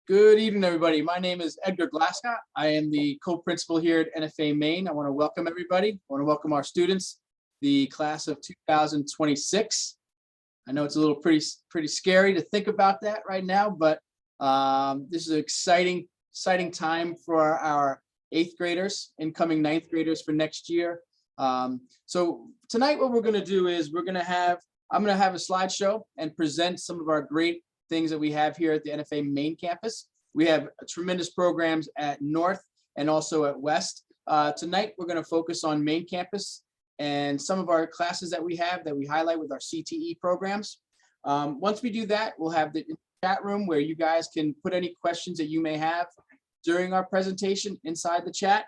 Good evening, everybody. My name is Edgar Glascott. I am the co-principal here at NFA Maine. I want to welcome everybody. I want to welcome our students, the class of 2026. I know it's a little pretty scary to think about that right now, but this is an exciting time for our eighth graders, incoming ninth graders for next year. So tonight, what we're going to do is I'm going to have a slideshow and present some of our great things that we have here at the NFA Maine campus. We have tremendous programs at North and also at West. Tonight, we're going to focus on Maine campus and some of our classes that we have that we highlight with our CTE programs. Once we do that, we'll have the chat room where you guys can put any questions that you may have during our presentation inside the chat.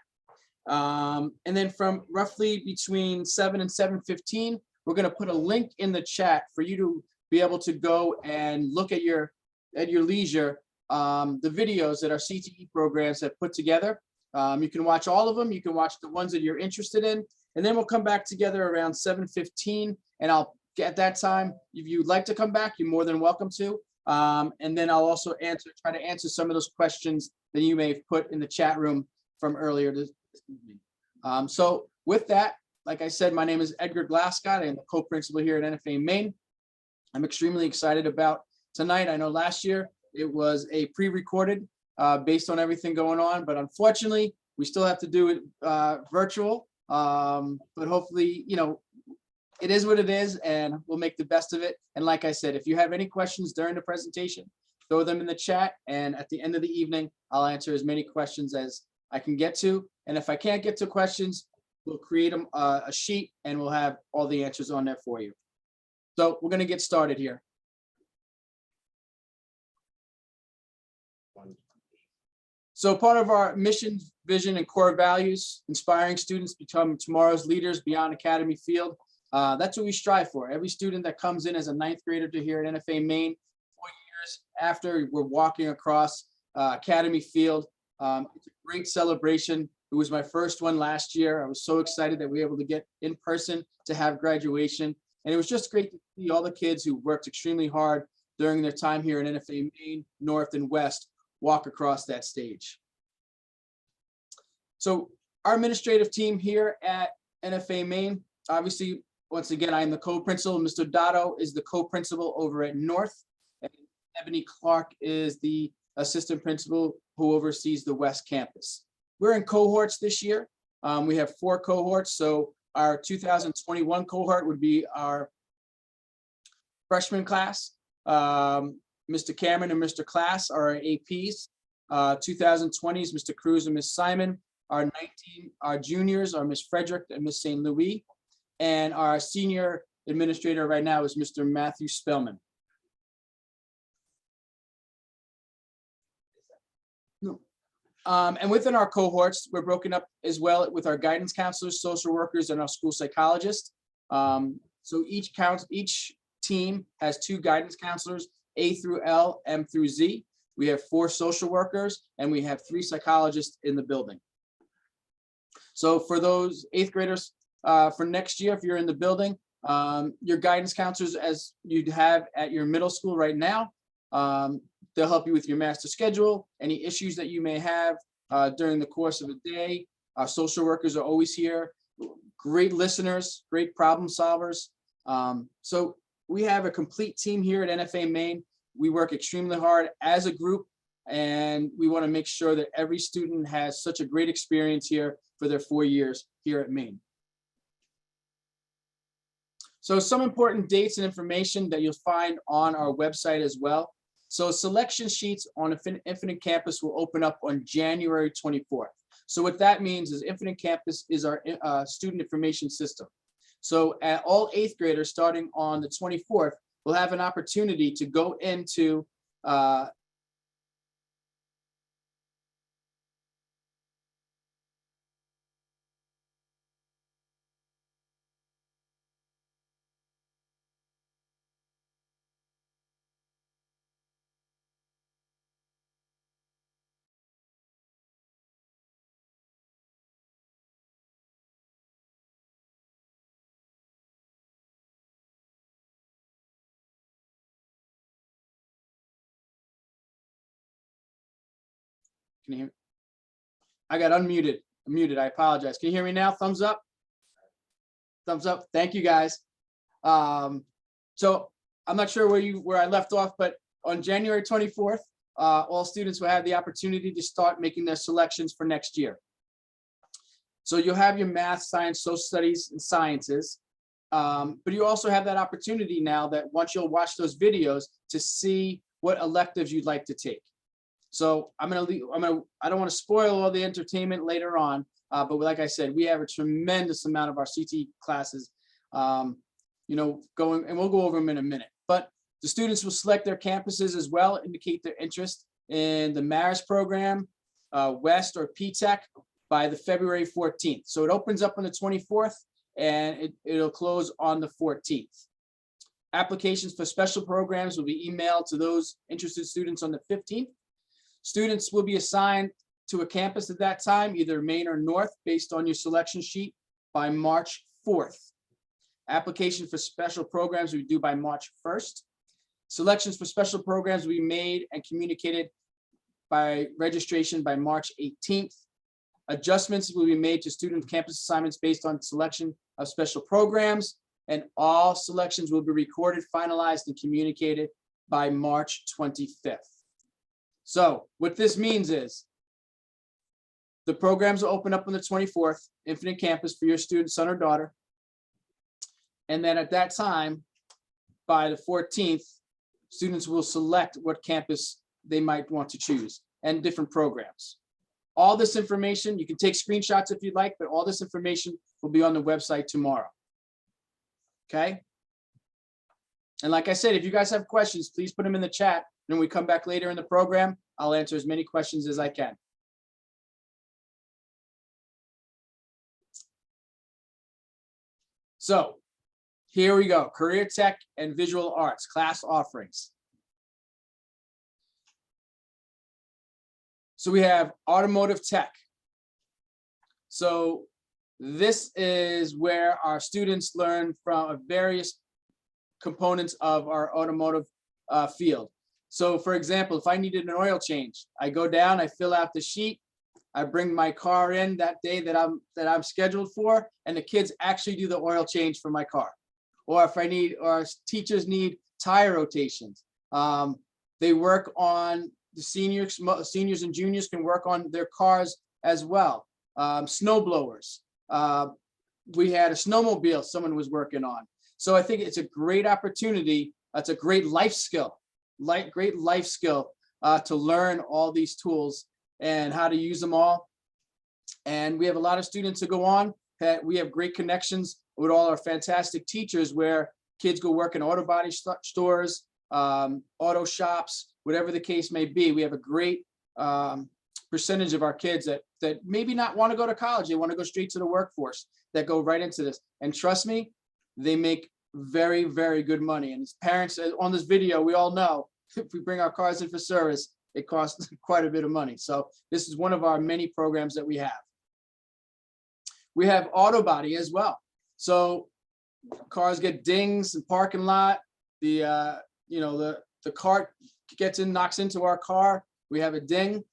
And then from roughly between 7 and 7:15, we're going to put a link in the chat for you to be able to go and look at your leisure, the videos that our CTE programs have put together. You can watch all of them. You can watch the ones that you're interested in, and then we'll come back together around 7:15. And at that time, if you'd like to come back, you're more than welcome to. And then I'll also try to answer some of those questions that you may have put in the chat room from earlier this evening. So with that, like I said, my name is Edgar Glascott. I'm the co-principal here at NFA Maine. I'm extremely excited about tonight. I know last year it was a pre-recorded based on everything going on, but unfortunately we still have to do it virtual. But hopefully, it is what it is and we'll make the best of it. And like I said, if you have any questions during the presentation, throw them in the chat. And at the end of the evening, I'll answer as many questions as I can get to. And if I can't get to questions, we'll create a sheet and we'll have all the answers on there for you. So we're going to get started here. So part of our mission, vision, and core values, inspiring students become tomorrow's leaders beyond academy field. That's what we strive for. Every student that comes in as a ninth grader to here at NFA Maine, 4 years after we're walking across academy field. It's a great celebration. It was my first one last year. I was so excited that we were able to get in person to have graduation. And it was just great to see all the kids who worked extremely hard during their time here at NFA Maine, North and West, walk across that stage. So our administrative team here at NFA Maine, obviously, once again, I am the co-principal. Mr. Dotto is the co-principal over at North. And Ebony Clark is the assistant principal who oversees the West campus. We're in cohorts this year. We have 4 cohorts. So our 2021 cohort would be our freshman class. Mr. Cameron and Mr. Class are our APs. 2020s, Mr. Cruz and Ms. Simon. Our juniors are Ms. Frederick and Ms. St. Louis. And our senior administrator right now is Mr. Matthew Spellman. And within our cohorts, we're broken up as well with our guidance counselors, social workers, and our school psychologists. So each team has 2 guidance counselors, A through L, M through Z. We have 4 social workers, and we have 3 psychologists in the building. So for those 8th graders for next year, if you're in the building, your guidance counselors, as you'd have at your middle school right now, they'll help you with your master schedule, any issues that you may have during the course of a day. Our social workers are always here, great listeners, great problem solvers. So we have a complete team here at NFA Maine. We work extremely hard as a group, and we want to make sure that every student has such a great experience here for their 4 years here at Maine. So some important dates and information that you'll find on our website as well. So selection sheets on Infinite Campus will open up on January 24th. So what that means is Infinite Campus is our student information system. So at all 8th graders starting on the 24th, will have an opportunity to go into Can you hear me? I got unmuted. Muted. I apologize. Can you hear me now? Thumbs up. Thumbs up. Thank you, guys. So I'm not sure where I left off, but on January 24th, all students will have the opportunity to start making their selections for next year. So you'll have your math, science, social studies, and sciences. But you also have that opportunity now that once you'll watch those videos to see what electives you'd like to take. So I don't want to spoil all the entertainment later on, but like I said, we have a tremendous amount of our CT classes, going, and we'll go over them in a minute. But the students will select their campuses as well, indicate their interest in the Marist program, West or P-Tech by the February 14th. So it opens up on the 24th and it'll close on the 14th. Applications for special programs will be emailed to those interested students on the 15th. Students will be assigned to a campus at that time, either Maine or North, based on your selection sheet by March 4th. Application for special programs will be due by March 1st. Selections for special programs will be made and communicated by registration by March 18th. Adjustments will be made to student campus assignments based on selection of special programs, and all selections will be recorded, finalized, and communicated by March 25th. So what this means is the programs will open up on the 24th, Infinite Campus for your student, son or daughter. And then at that time, by the 14th, students will select what campus they might want to choose and different programs. All this information, you can take screenshots if you'd like, but all this information will be on the website tomorrow. Okay? And like I said, if you guys have questions, please put them in the chat. And when we come back later in the program, I'll answer as many questions as I can. So here we go, Career Tech and Visual Arts class offerings. So we have Automotive Tech. So this is where our students learn from various components of our automotive field. So for example, if I needed an oil change, I go down, I fill out the sheet, I bring my car in that day that I'm scheduled for, and the kids actually do the oil change for my car. Or if I need, or teachers need tire rotations, they work on the seniors and juniors can work on their cars as well. Snow blowers. We had a snowmobile someone was working on. So I think it's a great opportunity. It's a great life skill, great life skill to learn all these tools and how to use them all. And we have a lot of students that go on that we have great connections with all our fantastic teachers where kids go work in auto body stores, auto shops, whatever the case may be. We have a great percentage of our kids that maybe not want to go to college. They want to go straight to the workforce, that go right into this. And trust me, they make very, very good money. And as parents on this video, we all know if we bring our cars in for service, it costs quite a bit of money. So this is one of our many programs that we have. We have auto body as well. So cars get dings in parking lot. The cart gets in, knocks into our car. We have a ding.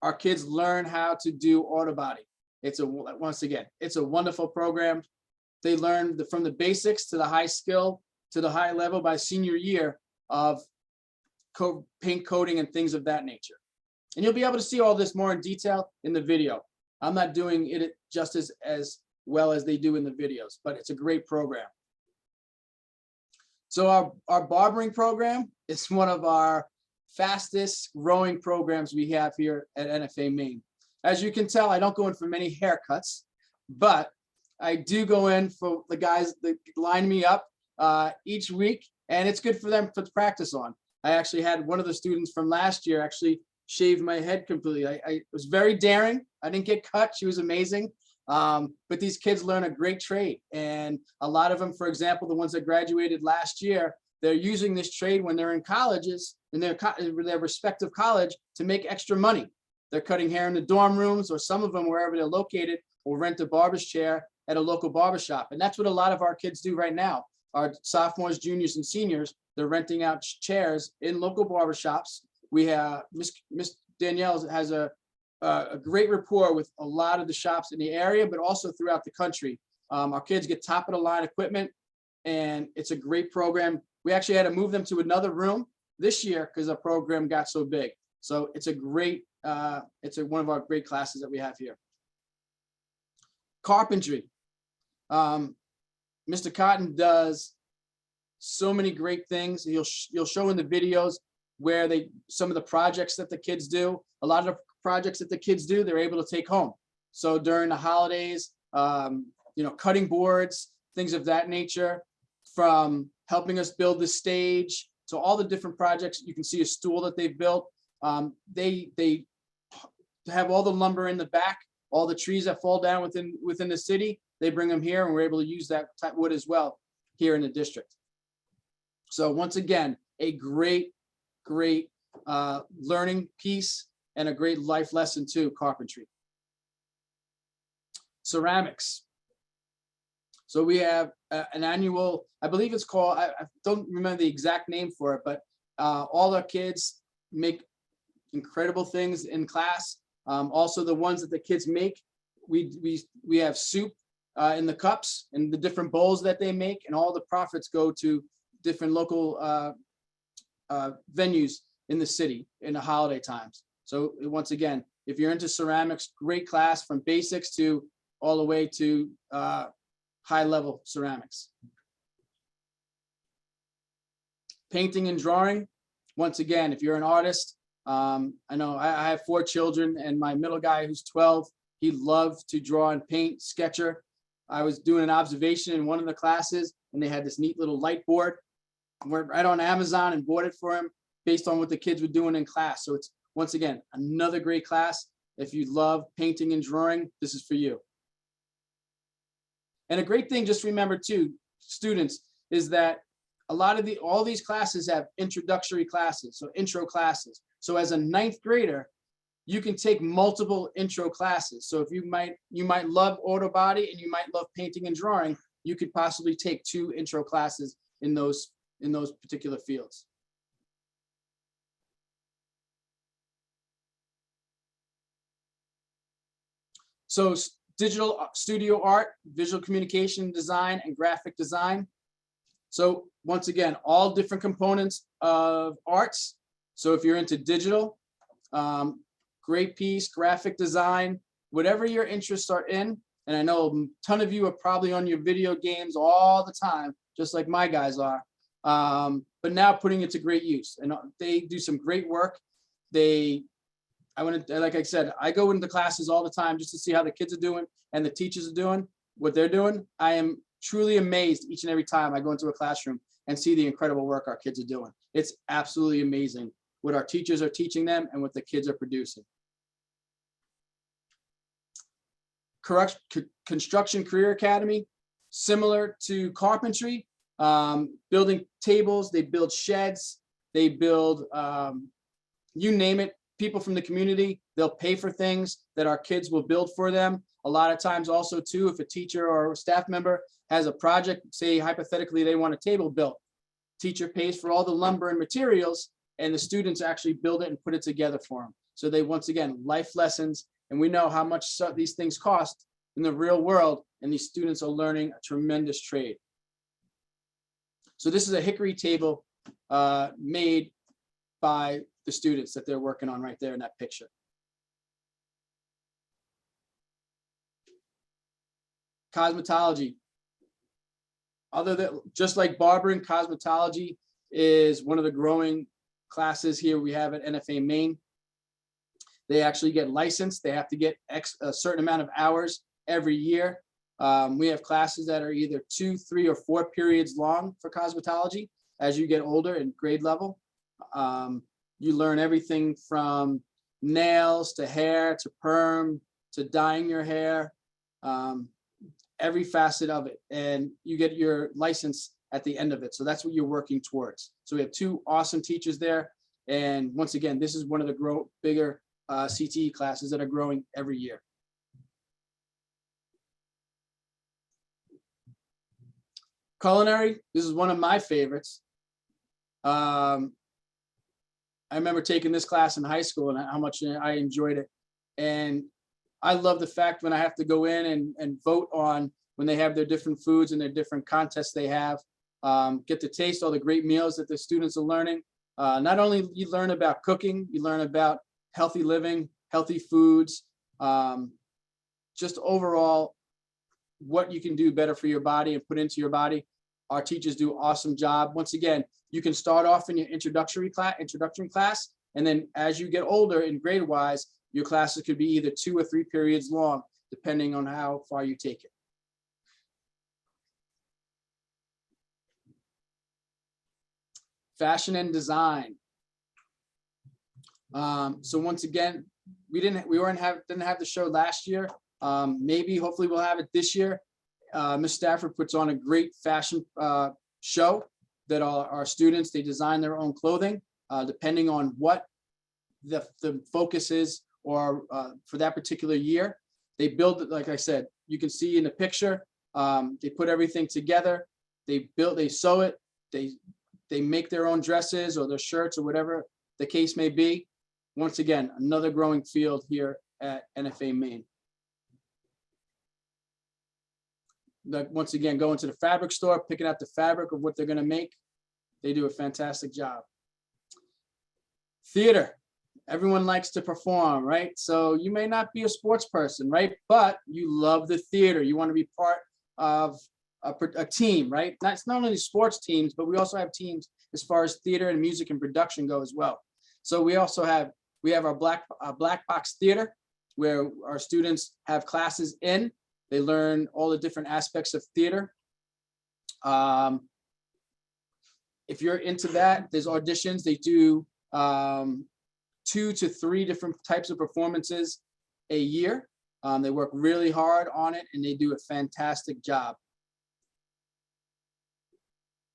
Our kids learn how to do auto body. Once again, it's a wonderful program. They learn from the basics to the high skill to the high level by senior year of paint coating and things of that nature. And you'll be able to see all this more in detail in the video. I'm not doing it just as well as they do in the videos, but it's a great program. So our barbering program is one of our fastest growing programs we have here at NFA Maine. As you can tell, I don't go in for many haircuts, but I do go in for the guys that line me up each week, and it's good for them to practice on. I actually had one of the students from last year actually shave my head completely. I was very daring. I didn't get cut. She was amazing. But these kids learn a great trade. And a lot of them, for example, the ones that graduated last year, they're using this trade when they're in colleges, in their respective college, to make extra money. They're cutting hair in the dorm rooms, or some of them, wherever they're located, will rent a barber's chair at a local barbershop. And that's what a lot of our kids do right now. Our sophomores, juniors, and seniors, they're renting out chairs in local barbershops. We have Miss Danielle has a a great rapport with a lot of the shops in the area, but also throughout the country. Our kids get top of the line equipment, and it's a great program. We actually had to move them to another room this year because the program got so big. So it's a great, one of our great classes that we have here. Carpentry. Mr. Cotton does so many great things. You'll show in the videos where some of the projects that the kids do. A lot of the projects that the kids do, they're able to take home. So during the holidays, cutting boards, things of that nature, from helping us build the stage to all the different projects. You can see a stool that they've built. They have all the lumber in the back, all the trees that fall down within the city. They bring them here, and we're able to use that type wood as well here in the district. So once again, a great learning piece and a great life lesson too, carpentry. Ceramics. So we have an annual, I believe it's called, I don't remember the exact name for it, but all our kids make incredible things in class. Also the ones that the kids make, we have soup in the cups and the different bowls that they make, and all the profits go to different local venues in the city in the holiday times. So once again, if you're into ceramics, great class from basics to all the way to high level ceramics. Painting and drawing. Once again, if you're an artist, I know I have 4 children, and my middle guy who's 12, he loved to draw and paint, sketcher. I was doing an observation in one of the classes, and they had this neat little light board. We're right on Amazon and bought it for him based on what the kids were doing in class. So it's, once again, another great class. If you love painting and drawing, this is for you. And a great thing, just remember too, students, is that all these classes have introductory classes, so intro classes. So as a 9th grader, you can take multiple intro classes. So if you might love auto body and you might love painting and drawing, you could possibly take 2 intro classes in those particular fields. So digital studio art, visual communication design, and graphic design. So once again, all different components of arts. So if you're into digital, great piece, graphic design, whatever your interests are in. And I know a ton of you are probably on your video games all the time, just like my guys are. But now putting it to great use, and they do some great work. Like I said, I go into classes all the time just to see how the kids are doing and the teachers are doing what they're doing. I am truly amazed each and every time I go into a classroom and see the incredible work our kids are doing. It's absolutely amazing what our teachers are teaching them and what the kids are producing. Construction Career Academy, similar to carpentry, building tables, they build sheds, they build, you name it. People from the community, they'll pay for things that our kids will build for them. A lot of times also too, if a teacher or a staff member has a project, say hypothetically they want a table built, teacher pays for all the lumber and materials, and the students actually build it and put it together for them. So they, once again, life lessons, and we know how much these things cost in the real world, and these students are learning a tremendous trade. So this is a hickory table made by the students that they're working on right there in that picture. Cosmetology. Just like barbering, cosmetology is one of the growing classes here we have at NFA Maine. They actually get licensed. They have to get a certain amount of hours every year. We have classes that are either 2, 3, or 4 periods long for cosmetology as you get older in grade level. You learn everything from nails to hair to perm to dyeing your hair, every facet of it, and you get your license at the end of it. So that's what you're working towards. So we have 2 awesome teachers there, and once again, this is one of the bigger CTE classes that are growing every year. Culinary, this is one of my favorites. I remember taking this class in high school and how much I enjoyed it. And I love the fact when I have to go in and vote on when they have their different foods and their different contests they have, get to taste all the great meals that the students are learning. Not only you learn about cooking, you learn about healthy living, healthy foods, just overall what you can do better for your body and put into your body. Our teachers do an awesome job. Once again, you can start off in your introductory class, and then as you get older in grade wise, your classes could be either 2 or 3 periods long, depending on how far you take it. Fashion and design. So once again, we didn't have the show last year. Maybe hopefully we'll have it this year. Ms. Stafford puts on a great fashion show that our students, they design their own clothing depending on what the focus is or for that particular year. They build it, like I said, you can see in the picture, they put everything together, they sew it, they make their own dresses or their shirts or whatever the case may be. Once again, another growing field here at NFA Maine. Once again, going to the fabric store, picking out the fabric of what they're going to make. They do a fantastic job. Theater. Everyone likes to perform, right? So you may not be a sports person, right? But you love the theater. You want to be part of a team, right? It's not only sports teams, but we also have teams as far as theater and music and production go as well. So we also have our black box theater, where our students have classes in. They learn all the different aspects of theater. If you're into that, there's auditions. They do 2 to 3 different types of performances a year. They work really hard on it, and they do a fantastic job.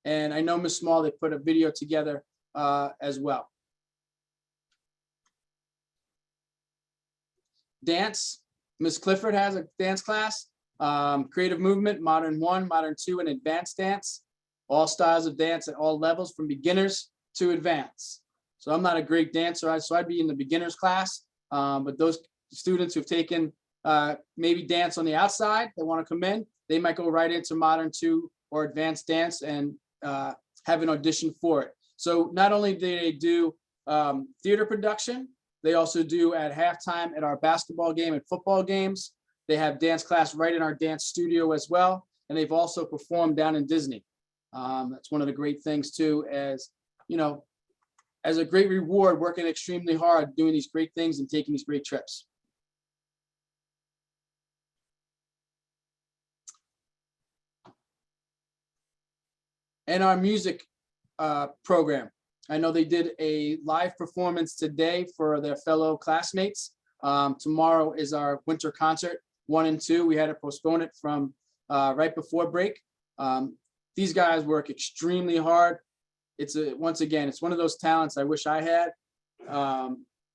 And I know Ms. Small, they put a video together as well. Dance. Ms. Clifford has a dance class. Creative movement, modern 1, modern 2, and advanced dance. All styles of dance at all levels, from beginners to advanced. So I'm not a great dancer, so I'd be in the beginners class. But those students who've taken maybe dance on the outside, they want to come in, they might go right into modern 2 or advanced dance and have an audition for it. So not only do they do theater production, they also do at halftime at our basketball game and football games. They have dance class right in our dance studio as well. And they've also performed down in Disney. That's one of the great things too, as you know, as a great reward, working extremely hard, doing these great things and taking these great trips. And our music program. I know they did a live performance today for their fellow classmates. Tomorrow is our winter concert, 1 and 2. We had to postpone it from right before break. These guys work extremely hard. Once again, it's one of those talents I wish I had.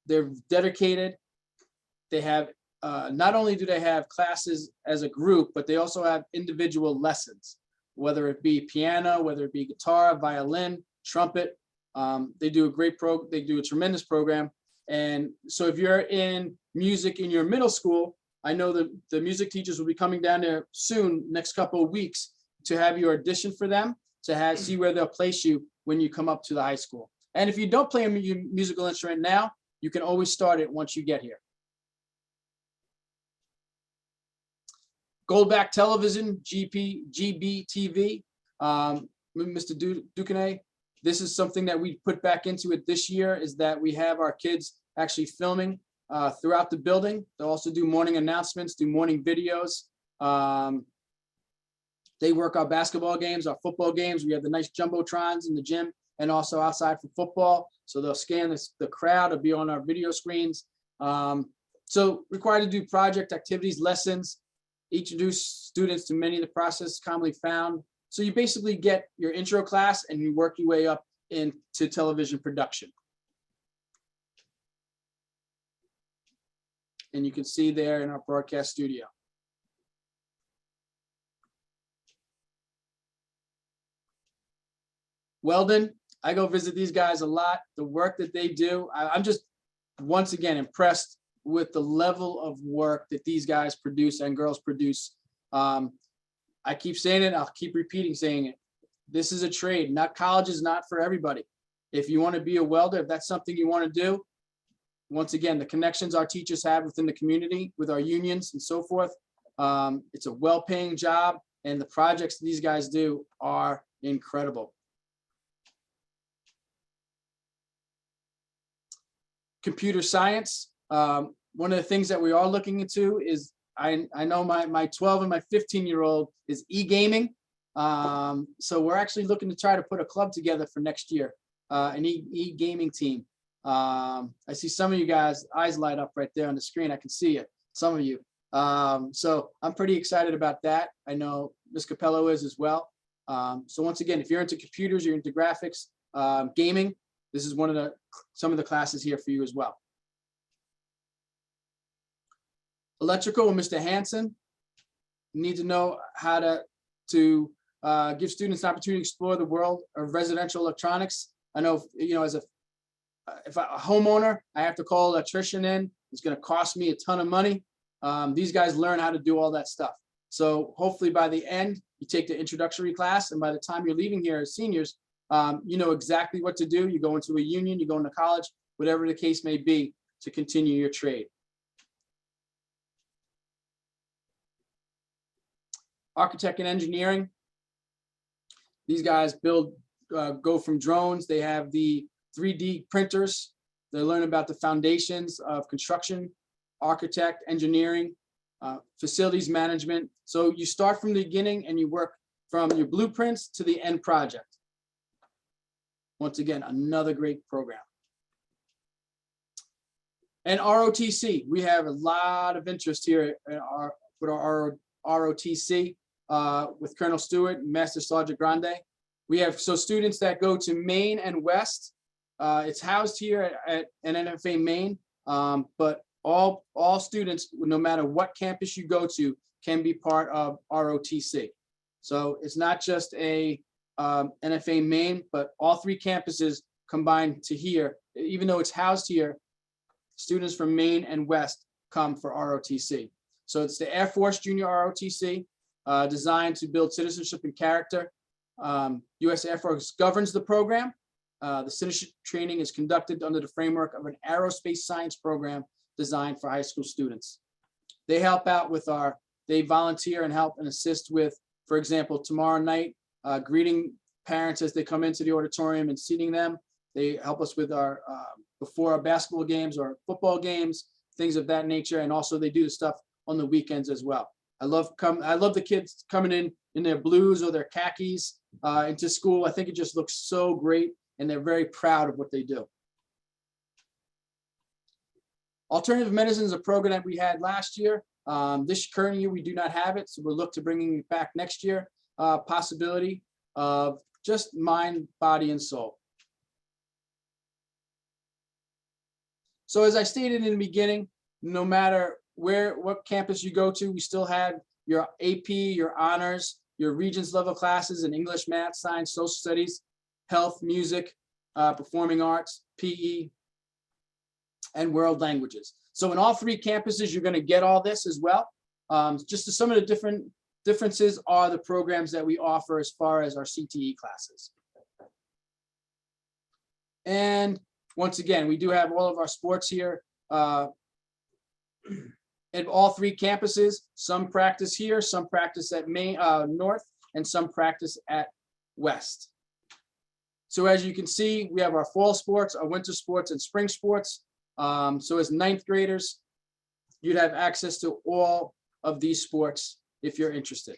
They're dedicated. They have, not only do they have classes as a group, but they also have individual lessons, whether it be piano, whether it be guitar, violin, trumpet. They do a tremendous program. And so if you're in music in your middle school, I know that the music teachers will be coming down there soon, next couple of weeks, to have you audition for them, to see where they'll place you when you come up to the high school. And if you don't play a musical instrument now, you can always start it once you get here. Goldback Television, GBTV, Mr. Ducanay, this is something that we put back into it this year, is that we have our kids actually filming throughout the building. They'll also do morning announcements, do morning videos. They work our basketball games, our football games. We have the nice jumbotrons in the gym and also outside for football. So they'll scan the crowd, it'll be on our video screens. So required to do project activities, lessons, introduce students to many of the processes commonly found. So you basically get your intro class and you work your way up into television production. And you can see there in our broadcast studio. Welding, I go visit these guys a lot. The work that they do, I'm just once again impressed with the level of work that these guys produce and girls produce. I keep saying it, I'll keep repeating saying it. This is a trade. Not college is not for everybody. If you want to be a welder, if that's something you want to do, once again, the connections our teachers have within the community with our unions and so forth, it's a well-paying job, and the projects these guys do are incredible. Computer science. One of the things that we are looking into is I know my 12 and my 15-year-old is e-gaming. So we're actually looking to try to put a club together for next year, an e-gaming team. I see some of you guys eyes light up right there on the screen. I can see it, some of you. So I'm pretty excited about that. I know Ms. Capello is as well. So once again, if you're into computers, you're into graphics, gaming, this is some of the classes here for you as well. Electrical with Mr. Hansen. You need to know how to give students an opportunity to explore the world of residential electronics. I know, as if a homeowner, I have to call an electrician in, it's going to cost me a ton of money. These guys learn how to do all that stuff. So hopefully by the end, you take the introductory class, and by the time you're leaving here as seniors, you know exactly what to do. You go into a union, you go into college, whatever the case may be, to continue your trade. Architect and engineering. These guys go from drones. They have the 3D printers. They learn about the foundations of construction, architect, engineering, facilities management. So you start from the beginning and you work from your blueprints to the end project. Once again, another great program. And ROTC, we have a lot of interest here with our ROTC with Colonel Stewart and Master Sergeant Grande. We have students that go to Maine and West. It's housed here at NFA Maine, but all students, no matter what campus you go to, can be part of ROTC. So it's not just a NFA Maine, but all three campuses combined to here. Even though it's housed here, students from Maine and West come for ROTC. So it's the Air Force Junior ROTC, designed to build citizenship and character. U.S. Air Force governs the program. The citizenship training is conducted under the framework of an aerospace science program designed for high school students. They help out with they volunteer and help and assist with, for example, tomorrow night, greeting parents as they come into the auditorium and seating them. They help us with before our basketball games or football games, things of that nature. And also they do the stuff on the weekends as well. I love the kids coming in their blues or their khakis into school. I think it just looks so great, and they're very proud of what they do. Alternative medicine is a program that we had last year. This current year, we do not have it, so we'll look to bringing it back next year. Possibility of just mind, body, and soul. So as I stated in the beginning, no matter what campus you go to, we still have your AP, your honors, your Regents level classes in English, math, science, social studies, health, music, performing arts, PE, and world languages. So in all three campuses, you're going to get all this as well. Just some of the differences are the programs that we offer as far as our CTE classes. And once again, we do have all of our sports here at all three campuses. Some practice here, some practice at North, and some practice at West. So as you can see, we have our fall sports, our winter sports, and spring sports. So as ninth graders, you'd have access to all of these sports if you're interested.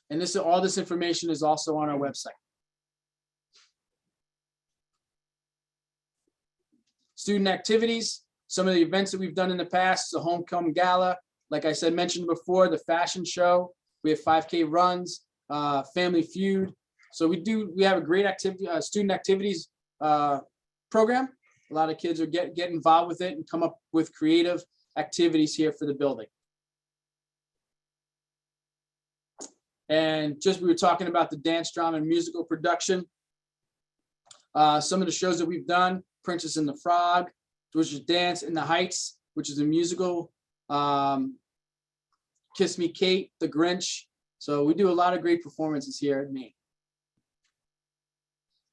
And all this information is also on our website. Student activities, some of the events that we've done in the past, the homecoming gala, like I mentioned before, the fashion show, we have 5K runs, Family Feud. So we have a great activity, student activities program. A lot of kids are get involved with it and come up with creative activities here for the building. And we were talking about the dance, drama, and musical production. Some of the shows that we've done: Princess and the Frog, which is dance, In the Heights, which is a musical, Kiss Me Kate, The Grinch. So we do a lot of great performances here at Maine.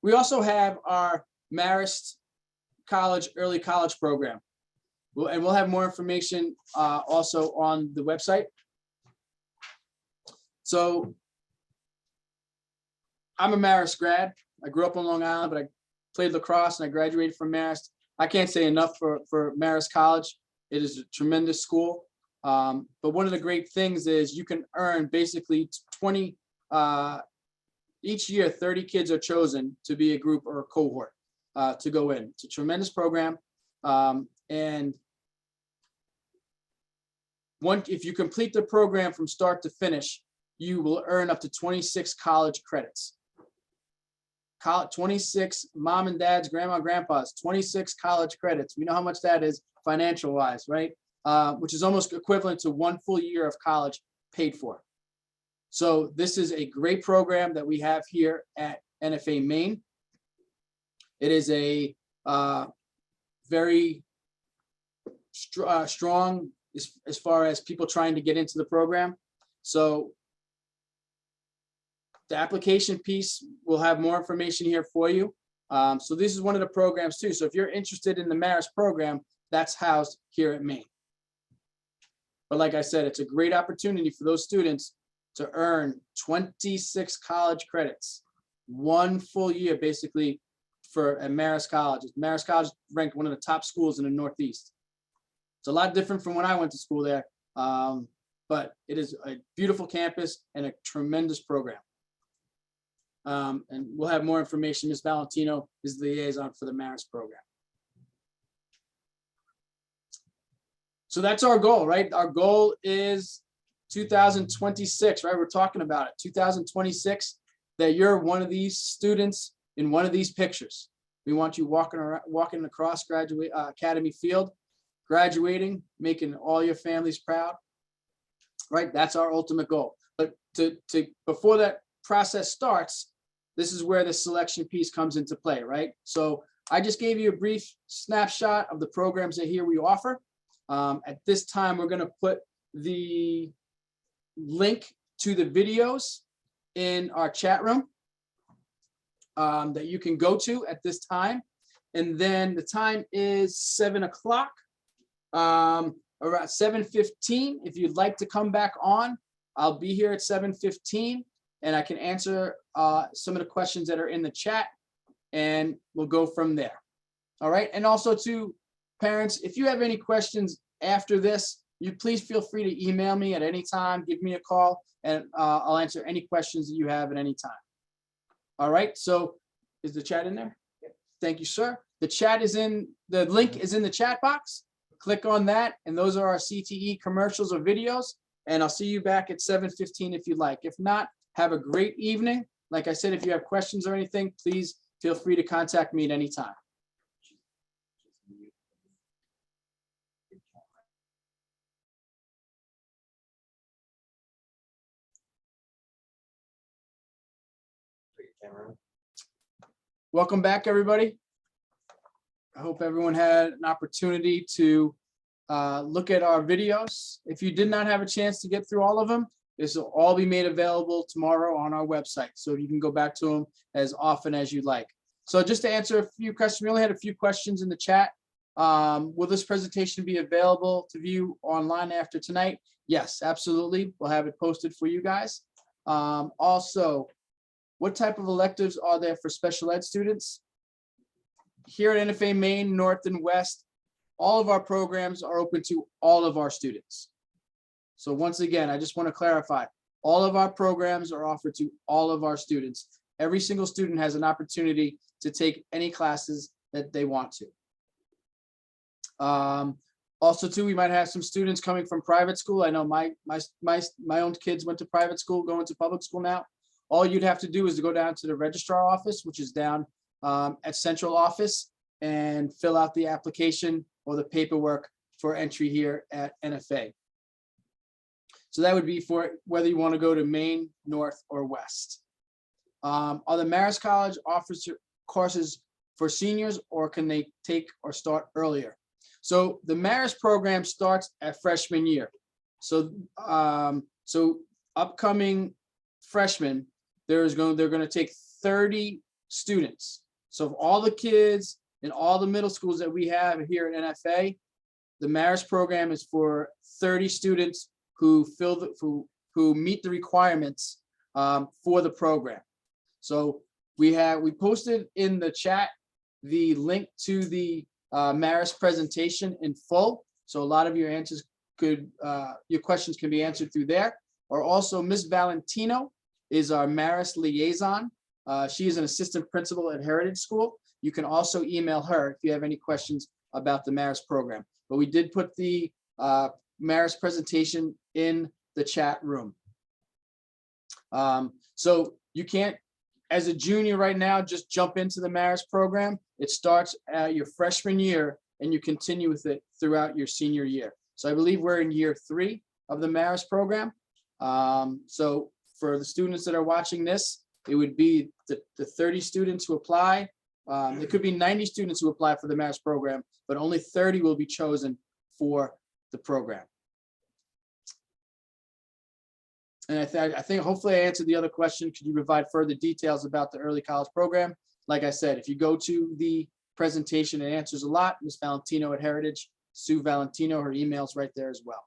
We also have our Marist College Early College program. We'll have more information also on the website. So I'm a Marist grad. I grew up on Long Island, but I played lacrosse and I graduated from Marist. I can't say enough for Marist College. It is a tremendous school. But one of the great things is you can earn basically 20, each year 30 kids are chosen to be a group or a cohort to go in. It's a tremendous program. And if you complete the program from start to finish, you will earn up to 26 college credits. 26 mom and dads, grandma, grandpas, 26 college credits. We know how much that is financial wise, right? Which is almost equivalent to 1 full year of college paid for. So this is a great program that we have here at NFA Maine. It is a very strong as far as people trying to get into the program. So the application piece, we'll have more information here for you. So this is one of the programs too. So if you're interested in the Marist program, that's housed here at Maine. But like I said, it's a great opportunity for those students to earn 26 college credits, 1 full year basically at Marist College. Marist College is ranked one of the top schools in the Northeast. It's a lot different from when I went to school there, but it is a beautiful campus and a tremendous program. And we'll have more information. Ms. Valentino is the liaison for the Marist program. So that's our goal, right? Our goal is 2026, right? We're talking about it, 2026, that you're one of these students in one of these pictures. We want you walking across Academy Field, graduating, making all your families proud, right? That's our ultimate goal. But before that process starts, this is where the selection piece comes into play, right? So I just gave you a brief snapshot of the programs that here we offer. At this time, we're going to put the link to the videos in our chat room that you can go to at this time. And then the time is 7 o'clock, around 7:15. If you'd like to come back on, I'll be here at 7:15 and I can answer some of the questions that are in the chat and we'll go from there. All right. And also to parents, if you have any questions after this, you please feel free to email me at any time, give me a call, and I'll answer any questions that you have at any time. All right, so is the chat in there? Thank you, sir. The link is in the chat box. Click on that, and those are our CTE commercials or videos, and I'll see you back at 7:15 if you'd like. If not, have a great evening. Like I said, if you have questions or anything, please feel free to contact me at any time. Welcome back, everybody. I hope everyone had an opportunity to look at our videos. If you did not have a chance to get through all of them, this will all be made available tomorrow on our website. So you can go back to them as often as you like. So just to answer a few questions, we only had a few questions in the chat. Will this presentation be available to view online after tonight? Yes, absolutely. We'll have it posted for you guys. Also, what type of electives are there for special ed students? Here at NFA Maine, North and West, all of our programs are open to all of our students. So once again, I just want to clarify, all of our programs are offered to all of our students. Every single student has an opportunity to take any classes that they want to. Also too, we might have some students coming from private school. I know my own kids went to private school, going to public school now. All you'd have to do is to go down to the registrar office, which is down at central office, and fill out the application or the paperwork for entry here at NFA. So that would be for whether you want to go to Maine, North, or West. Are the Marist College offers courses for seniors, or can they take or start earlier? So the Marist program starts at freshman year. So upcoming freshmen, they're going to take 30 students. So of all the kids in all the middle schools that we have here at NFA, the Marist program is for 30 students who who meet the requirements for the program. So we posted in the chat the link to the Marist presentation in full. So a lot of your answers your questions can be answered through there. Or also Ms. Valentino is our Marist liaison. She is an assistant principal at Heritage School. You can also email her if you have any questions about the Marist program. But we did put the Marist presentation in the chat room. So you can't, as a junior right now, just jump into the Marist program. It starts at your freshman year and you continue with it throughout your senior year. So I believe we're in year 3 of the Marist program. So for the students that are watching this, it would be the 30 students who apply. There could be 90 students who apply for the Marist program, but only 30 will be chosen for the program. And I think hopefully I answered the other question. Could you provide further details about the early college program? Like I said, if you go to the presentation, it answers a lot. Ms. Valentino at Heritage, Sue Valentino, her email's right there as well.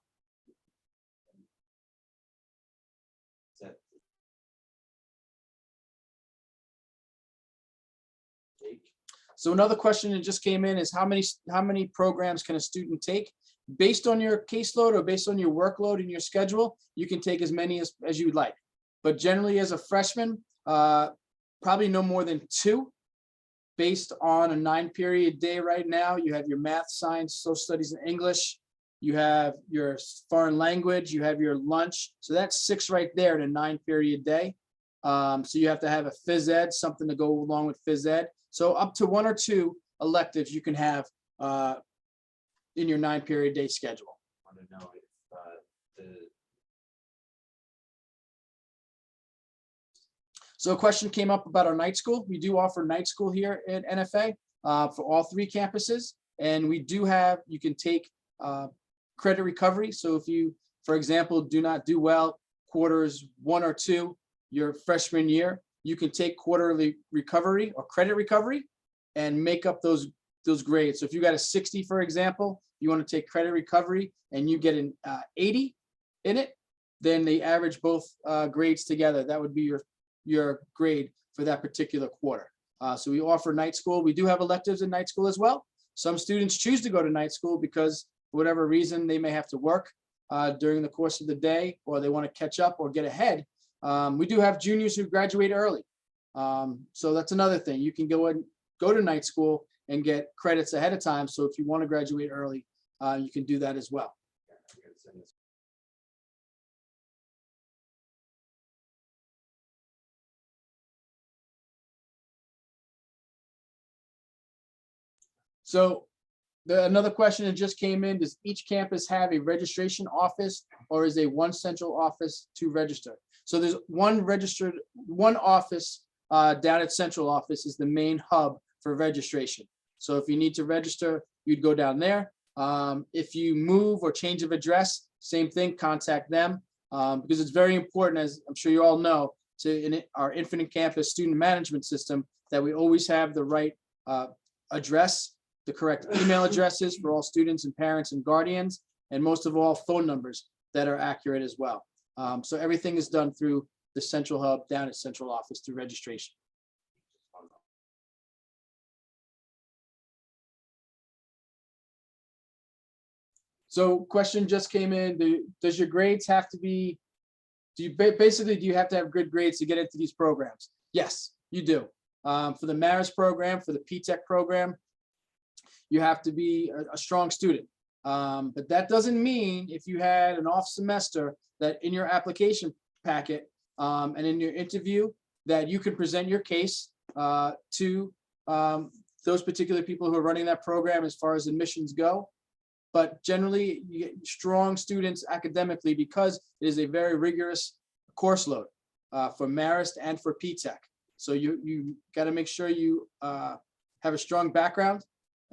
So another question that just came in is how many programs can a student take? Based on your caseload or based on your workload and your schedule, you can take as many as you would like. But generally as a freshman, probably no more than 2 based on a 9-period day right now. You have your math, science, social studies, and English. You have your foreign language, you have your lunch. So that's 6 right there in a 9-period day. So you have to have a phys ed, something to go along with phys ed. So up to 1 or 2 electives you can have in your 9-period day schedule. I want to know if So a question came up about our night school. We do offer night school here at NFA for all 3 campuses. And we do have, you can take credit recovery. So if you, for example, do not do well quarters 1 or 2 your freshman year, you can take quarterly recovery or credit recovery and make up those grades. So if you got a 60, for example, you want to take credit recovery and you get an 80 in it, then they average both grades together. That would be your grade for that particular quarter. So we offer night school. We do have electives in night school as well. Some students choose to go to night school because for whatever reason, they may have to work during the course of the day, or they want to catch up or get ahead. We do have juniors who graduate early. So that's another thing. You can go to night school and get credits ahead of time. So if you want to graduate early, you can do that as well. So another question that just came in, does each campus have a registration office or is a one central office to register? So there's one office down at central office is the main hub for registration. So if you need to register, you'd go down there. If you move or change of address, same thing, contact them because it's very important, as I'm sure you all know, in our Infinite Campus student management system, that we always have the right address, the correct email addresses for all students and parents and guardians, and most of all, phone numbers that are accurate as well. So everything is done through the central hub down at central office through registration. So question just came in, does your grades have to be, do you have to have good grades to get into these programs? Yes, you do. For the Marist program, for the P-Tech program, you have to be a strong student. But that doesn't mean if you had an off semester that in your application packet and in your interview that you can present your case to those particular people who are running that program as far as admissions go. But generally, you get strong students academically because it is a very rigorous course load for Marist and for P-Tech. So you got to make sure you have a strong background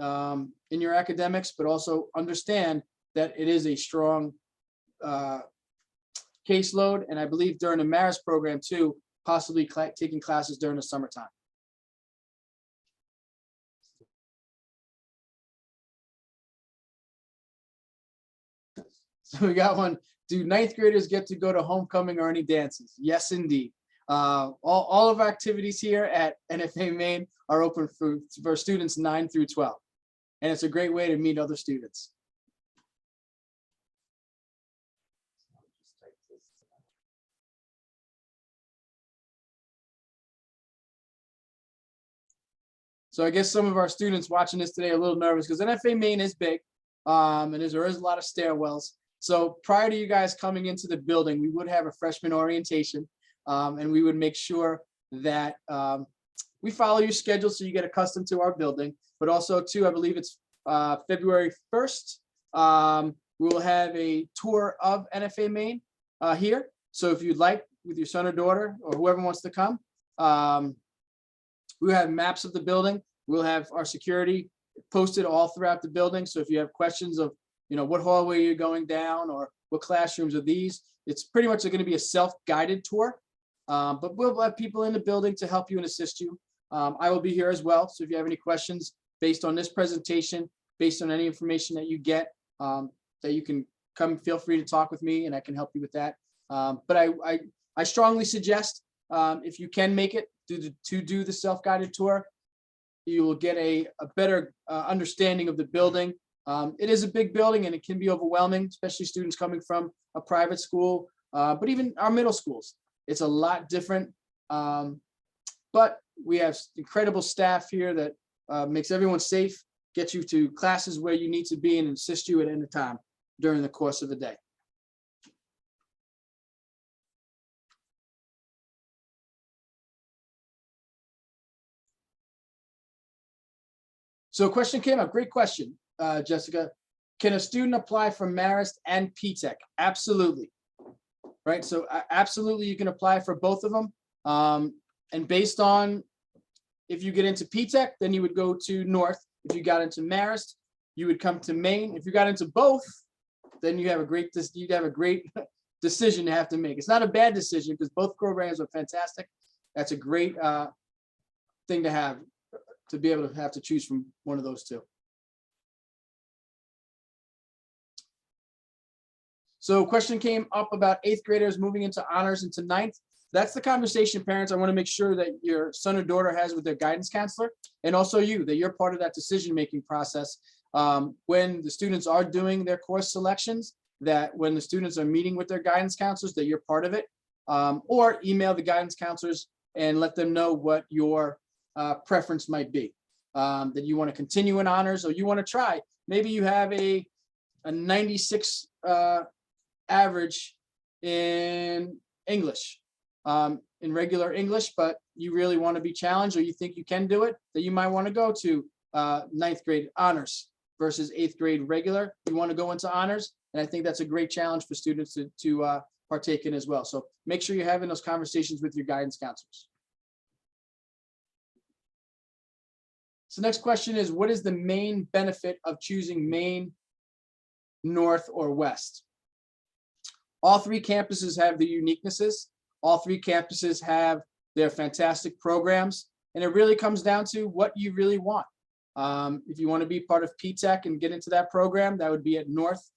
in your academics, but also understand that it is a strong caseload. And I believe during the Marist program too, possibly taking classes during the summertime. So we got one. Do ninth graders get to go to homecoming or any dances? Yes, indeed. All of our activities here at NFA Maine are open for students 9 through 12. And it's a great way to meet other students. So I guess some of our students watching this today are a little nervous because NFA Maine is big, and there is a lot of stairwells. So prior to you guys coming into the building, we would have a freshman orientation, and we would make sure that we follow your schedule so you get accustomed to our building. But also too, I believe it's February 1st, we will have a tour of NFA Maine here. So if you'd like, with your son or daughter or whoever wants to come, we'll have maps of the building. We'll have our security posted all throughout the building. So if you have questions of, what hallway you're going down or what classrooms are these, it's pretty much going to be a self-guided tour. But we'll have people in the building to help you and assist you. I will be here as well. So if you have any questions based on this presentation, based on any information that you get, that you can come, feel free to talk with me and I can help you with that. But I strongly suggest, if you can make it to do the self-guided tour, you will get a better understanding of the building. It is a big building and it can be overwhelming, especially students coming from a private school, but even our middle schools. It's a lot different, but we have incredible staff here that makes everyone safe, get you to classes where you need to be and assist you at any time during the course of the day. So a question came up, great question, Jessica. Can a student apply for Marist and P-Tech? Absolutely. Right, so absolutely you can apply for both of them. And based on, if you get into P-Tech, then you would go to North. If you got into Marist, you would come to Maine. If you got into both, then you'd have a great decision to have to make. It's not a bad decision because both programs are fantastic. That's a great thing to have, to be able to have to choose from one of those two. So a question came up about 8th graders moving into honors into 9th. That's the conversation, parents, I want to make sure that your son or daughter has with their guidance counselor, and also you, that you're part of that decision-making process. When the students are doing their course selections, that when the students are meeting with their guidance counselors, that you're part of it, or email the guidance counselors and let them know what your preference might be, that you want to continue in honors or you want to try. Maybe you have a 96 average in English, in regular English, but you really want to be challenged or you think you can do it, that you might want to go to 9th grade honors versus 8th grade regular. You want to go into honors, and I think that's a great challenge for students to partake in as well. So make sure you're having those conversations with your guidance counselors. So next question is, what is the main benefit of choosing Maine, North, or West? All 3 campuses have the uniquenesses. All 3 campuses have their fantastic programs, and it really comes down to what you really want. If you want to be part of P-Tech and get into that program, that would be at North.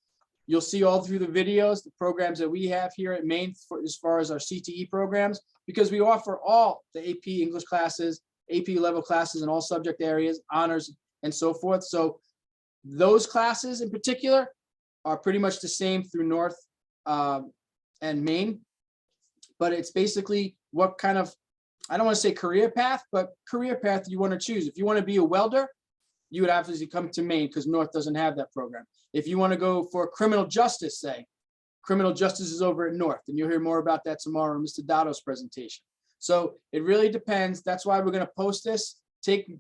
You'll see all through the videos, the programs that we have here at Maine as far as our CTE programs, because we offer all the AP English classes, AP level classes in all subject areas, honors, and so forth. So those classes in particular are pretty much the same through North and Maine, but it's basically what kind of, I don't want to say career path, but career path you want to choose. If you want to be a welder, you would obviously come to Maine because North doesn't have that program. If you want to go for criminal justice, say, criminal justice is over at North, and you'll hear more about that tomorrow in Mr. Dotto's presentation. So it really depends. That's why we're going to post this. Take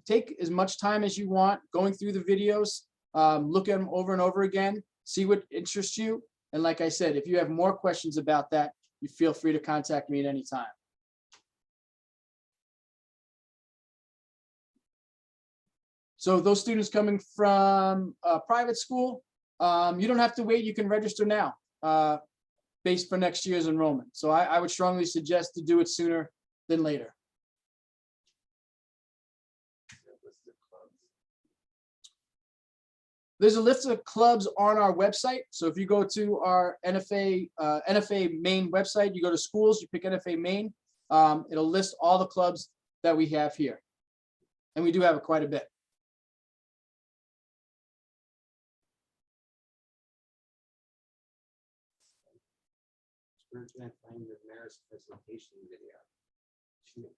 as much time as you want going through the videos, look at them over and over again, see what interests you. And like I said, if you have more questions about that, you feel free to contact me at any time. So those students coming from private school, you don't have to wait. You can register now based for next year's enrollment. So I would strongly suggest to do it sooner than later. There's a list of clubs on our website. So if you go to our NFA Maine website, you go to schools, you pick NFA Maine, it'll list all the clubs that we have here. And we do have quite a bit. Where can I find the Marist presentation video? Should I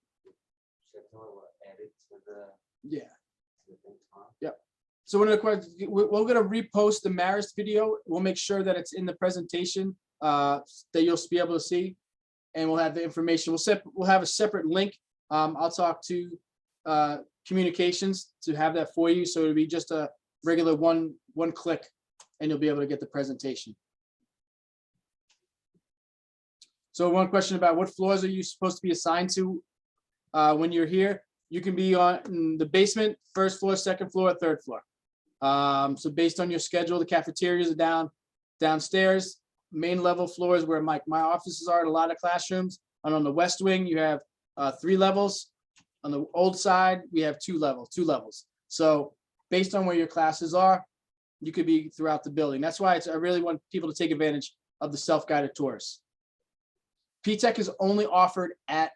add it to the? Yeah. To the thing, Tom? Yep. So one of the questions, we're going to repost the Marist video. We'll make sure that it's in the presentation that you'll be able to see, and we'll have the information. We'll have a separate link. I'll talk to communications to have that for you. So it'll be just a regular one click, and you'll be able to get the presentation. So one question about what floors are you supposed to be assigned to when you're here? You can be on the basement, first floor, second floor, third floor. So based on your schedule, the cafeterias are downstairs. Main level floors where my offices are in a lot of classrooms. And on the west wing, you have 3 levels. On the old side, we have 2 levels. So based on where your classes are, you could be throughout the building. That's why I really want people to take advantage of the self-guided tours. P-TECH is only offered at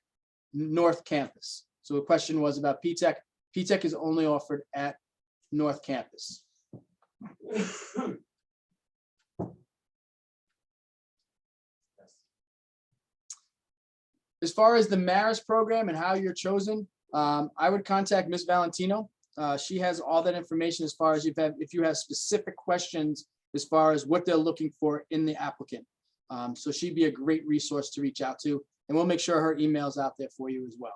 North Campus. So the question was about P-TECH. P-TECH is only offered at North Campus. As far as the Marist program and how you're chosen, I would contact Ms. Valentino. She has all that information as far as if you have specific questions as far as what they're looking for in the applicant. So she'd be a great resource to reach out to, and we'll make sure her email's out there for you as well.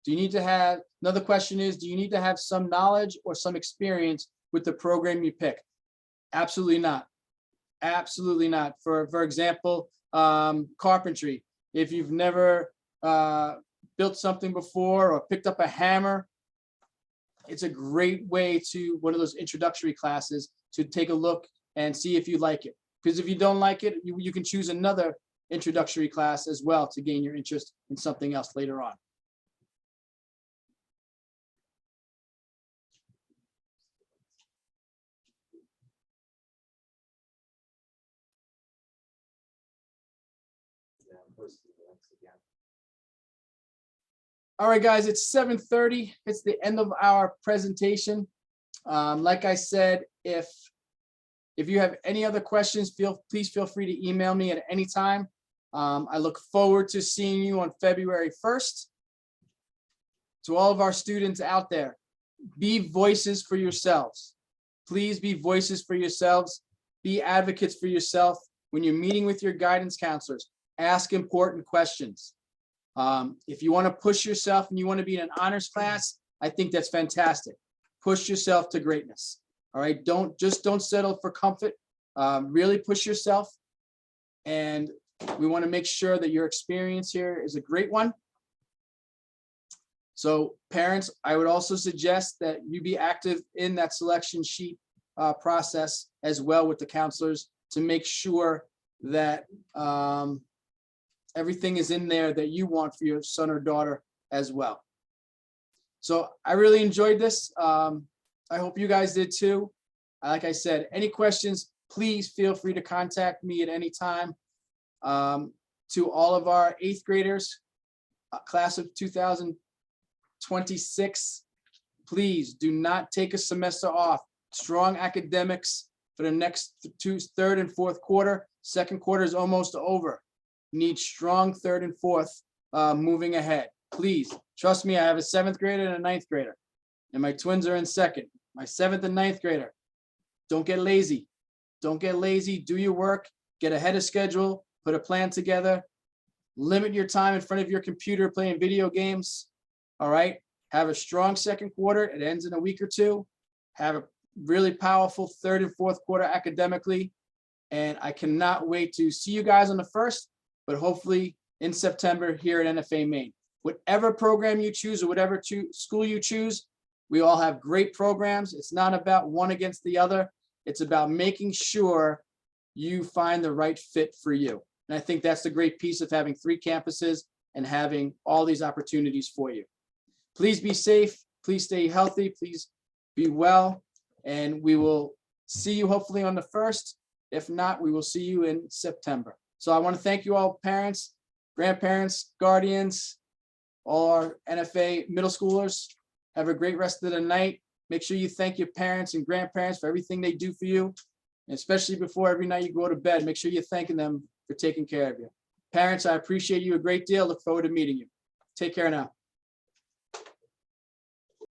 Do you need to have, another question is, do you need to have some knowledge or some experience with the program you pick? Absolutely not. Absolutely not. For example, carpentry. If you've never built something before or picked up a hammer, it's a great way to one of those introductory classes to take a look and see if you like it. Because if you don't like it, you can choose another introductory class as well to gain your interest in something else later on. All right, guys, it's 7:30. It's the end of our presentation. Like I said, if you have any other questions, please feel free to email me at any time. I look forward to seeing you on February 1st. To all of our students out there, be voices for yourselves. Please be voices for yourselves. Be advocates for yourself. When you're meeting with your guidance counselors, ask important questions. If you want to push yourself and you want to be in an honors class, I think that's fantastic. Push yourself to greatness. All right, don't settle for comfort. Really push yourself. And we want to make sure that your experience here is a great one. So parents, I would also suggest that you be active in that selection sheet process as well with the counselors to make sure that everything is in there that you want for your son or daughter as well. So I really enjoyed this. I hope you guys did too. Like I said, any questions, please feel free to contact me at any time. To all of our 8th graders, class of 2026, please do not take a semester off. Strong academics for the next 3rd and 4th quarter. 2nd quarter is almost over. Need strong 3rd and 4th moving ahead. Please trust me. I have a 7th grader and a 9th grader, and my twins are in 2nd. My 7th and 9th grader. Don't get lazy. Don't get lazy. Do your work. Get ahead of schedule. Put a plan together. Limit your time in front of your computer playing video games. All right. Have a strong 2nd quarter. It ends in a week or 2. Have a really powerful 3rd and 4th quarter academically. And I cannot wait to see you guys on the 1st, but hopefully in September here at NFA Maine. whatever program you choose or whatever school you choose, we all have great programs. It's not about one against the other. It's about making sure you find the right fit for you. And I think that's the great piece of having 3 campuses and having all these opportunities for you. Please be safe. Please stay healthy. Please be well. And we will see you hopefully on the 1st. If not, we will see you in September. So I want to thank you all, parents, grandparents, guardians, all our NFA middle schoolers. Have a great rest of the night. Make sure you thank your parents and grandparents for everything they do for you. And especially before every night you go to bed, make sure you're thanking them for taking care of you. Parents, I appreciate you a great deal. Look forward to meeting you. Take care now.